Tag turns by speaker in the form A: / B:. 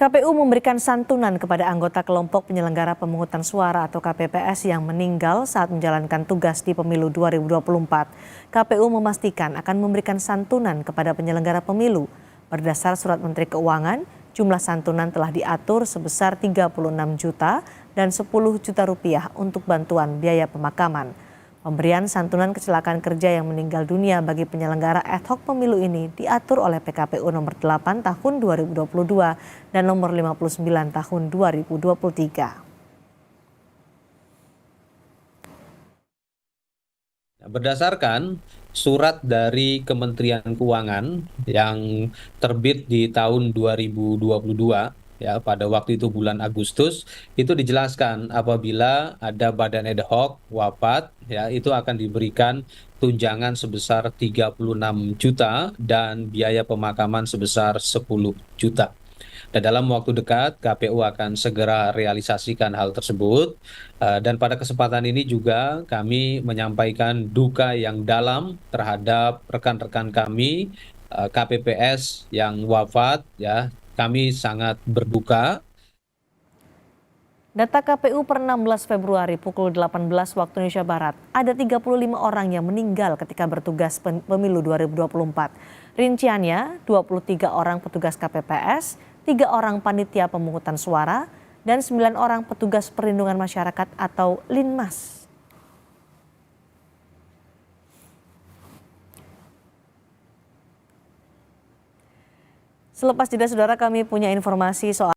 A: KPU memberikan santunan kepada anggota kelompok penyelenggara pemungutan suara atau KPPS yang meninggal saat menjalankan tugas di pemilu 2024. KPU memastikan akan memberikan santunan kepada penyelenggara pemilu. Berdasar surat Menteri Keuangan, jumlah santunan telah diatur sebesar 36 juta dan 10 juta rupiah untuk bantuan biaya pemakaman. Pemberian santunan kecelakaan kerja yang meninggal dunia bagi penyelenggara ad hoc pemilu ini diatur oleh PKPU nomor 8 tahun 2022 dan nomor 59 tahun 2023.
B: Berdasarkan surat dari Kementerian Keuangan yang terbit di tahun 2022, ya pada waktu itu bulan Agustus, itu dijelaskan apabila ada badan ad hoc wafat, ya itu akan diberikan tunjangan sebesar 36 juta dan biaya pemakaman sebesar 10 juta. Dan dalam waktu dekat, KPU akan segera realisasikan hal tersebut. Dan pada kesempatan ini juga kami menyampaikan duka yang dalam terhadap rekan-rekan kami KPPS yang wafat. Ya, kami sangat berduka.
A: Data KPU per 16 Februari pukul 18 waktu Indonesia Barat, ada 35 orang yang meninggal ketika bertugas pemilu 2024. Rinciannya, 23 orang petugas KPPS, 3 orang panitia pemungutan suara, dan 9 orang petugas perlindungan masyarakat atau Linmas. Selepas jeda, saudara, kami punya informasi soal